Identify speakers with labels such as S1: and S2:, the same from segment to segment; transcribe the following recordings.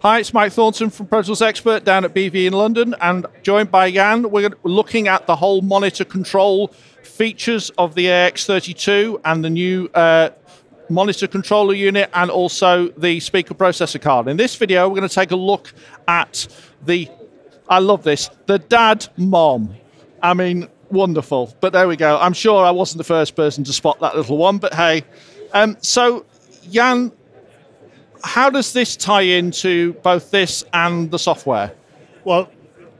S1: Hi, it's Mike Thornton from Pro Tools Expert down at BVE in London, and joined by Jan. We're looking at the whole monitor control features of the AX32 and the new monitor controller unit, and also the speaker processor card. In this video, we're going to take a look at the, I love this, the DAD Mom. I mean, wonderful. But there we go. I'm sure I wasn't the first person to spot that little one, but hey. So, Jan, how does this tie into both this and the software?
S2: Well,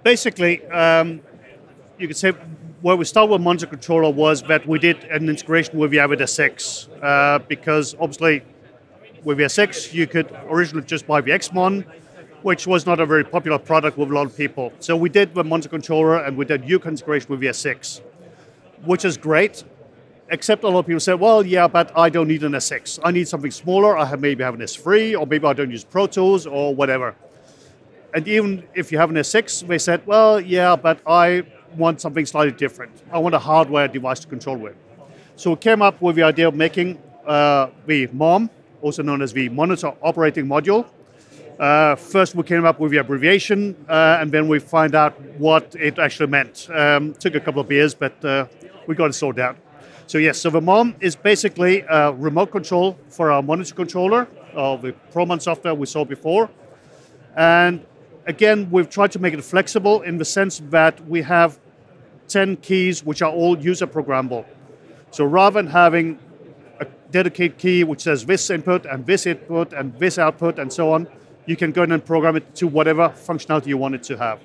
S2: basically, you could say where we started with monitor controller was that we did an integration with the Avid 6 because obviously with the 6 you could originally just buy the Xmon, which was not a very popular product with a lot of people. So we did the monitor controller and we did UConn integration with the 6, which is great. Except a lot of people say, well, yeah, but I don't need an S6. I need something smaller. I maybe have an S3, or maybe I don't use Pro Tools, or whatever. And even if you have an S6, they said, well, yeah, but I want something slightly different. I want a hardware device to control with. So we came up with the idea of making the MOM, also known as the Monitor Operating Module. First, we came up with the abbreviation, and then we find out what it actually meant. Took a couple of years, but we got it sorted out. So yes, so the MOM is basically a remote control for our monitor controller, of the ProMon software we saw before. And again, we've tried to make it flexible in the sense that we have 10 keys which are all user programmable. So rather than having a dedicated key which says this input and this output and so on, you can go in and program it to whatever functionality you want it to have.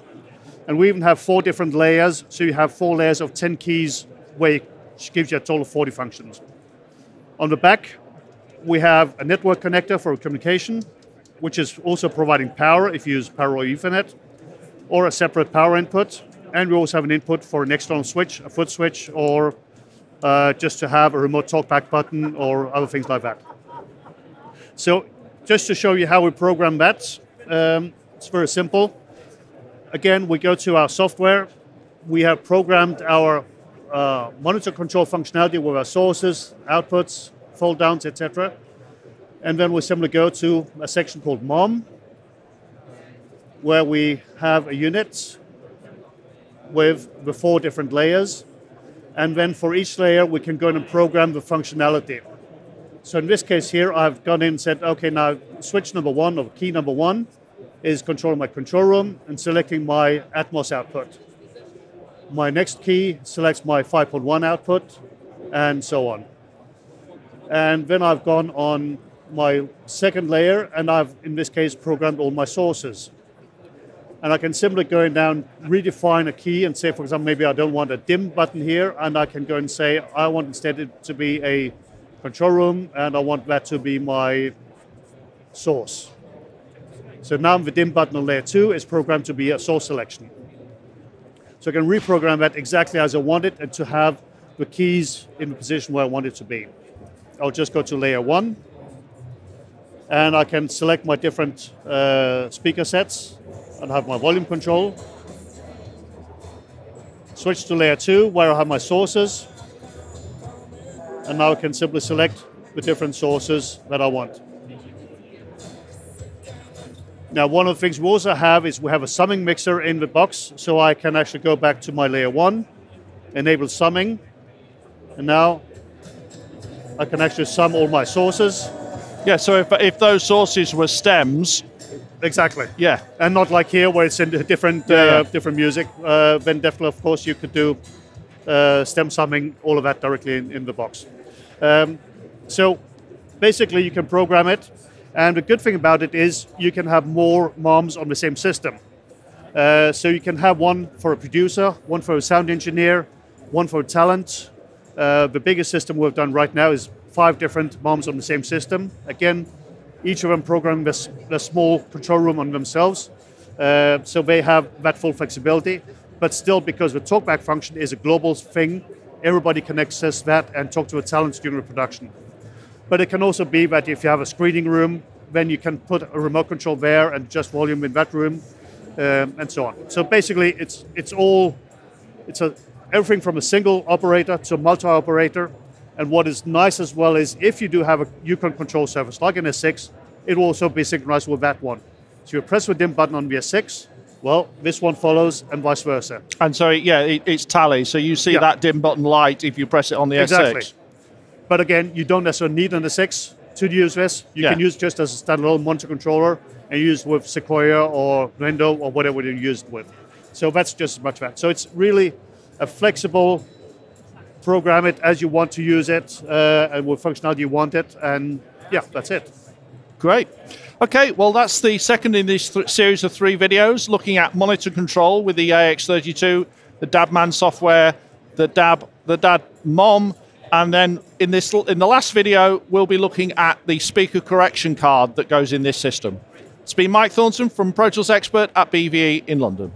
S2: And we even have 4 different layers, so you have 4 layers of 10 keys which gives you a total of 40 functions. On the back, we have a network connector for communication, which is also providing power if you use Power or Ethernet, or a separate power input. And we also have an input for an external switch, a foot switch, or just to have a remote talkback button or other things like that. So just to show you how we program that, it's very simple. Again, we go to our software. We have programmed our monitor control functionality with our sources, outputs, fold downs, etc. And then we simply go to a section called MOM, where we have a unit with the 4 different layers. And then for each layer, we can go in and program the functionality. So in this case here, I've gone in and said, okay, now switch number 1 or key number 1 is controlling my control room and selecting my Atmos output. My next key selects my 5.1 output, and so on. And then I've gone on my second layer, and I've, in this case, programmed all my sources. And I can simply go in down, redefine a key, and say, for example, maybe I don't want a dim button here, and I can go and say, I want instead it to be a control room, and I want that to be my source. So now the dim button on layer 2 is programmed to be a source selection. So I can reprogram that exactly as I want it and to have the keys in the position where I want it to be. I'll just go to layer 1, and I can select my different speaker sets and have my volume control. Switch to layer 2, where I have my sources, and now I can simply select the different sources that I want. Now, one of the things we also have is we have a summing mixer in the box, so I can actually go back to my layer 1, enable summing, and now I can actually sum all my sources.
S1: Yeah, so if those sources were stems...
S2: Exactly.
S1: Yeah.
S2: And not like here where it's in different different music, then definitely, of course, you could do stem summing, all of that directly in the box. So basically, you can program it. And the good thing about it is you can have more MOMs on the same system. So you can have one for a producer, one for a sound engineer, one for a talent. The biggest system we've done right now is 5 different MOMs on the same system. Again, each of them programming the small control room on themselves. So they have that full flexibility. But still, because the talkback function is a global thing, everybody can access that and talk to a talent during the production. But it can also be that if you have a screening room, then you can put a remote control there and adjust volume in that room, and so on. So basically, it's everything from a single operator to a multi-operator. And what is nice as well is if you do have a UConn control surface like an S6, it will also be synchronized with that one. So you press the dim button on VS6, well, this one follows and vice versa.
S1: And so, yeah, it's tally. So you see that dim button light if you press it on the S6.
S2: But again, you don't necessarily need an S6 to use this. You can use just as a standalone monitor controller and use with Sequoia or Rendo or whatever you use it with. So that's just as much that. So it's really a flexible, program it as you want to use it and with functionality you want it. And yeah, that's it.
S1: Great. Okay, well, that's the second in this series of 3 videos looking at monitor control with the AX32, the DADman software, the DAD MOM, and then in the last video, we'll be looking at the speaker correction card that goes in this system. It's been Mike Thornton from Pro Tools Expert at BVE in London.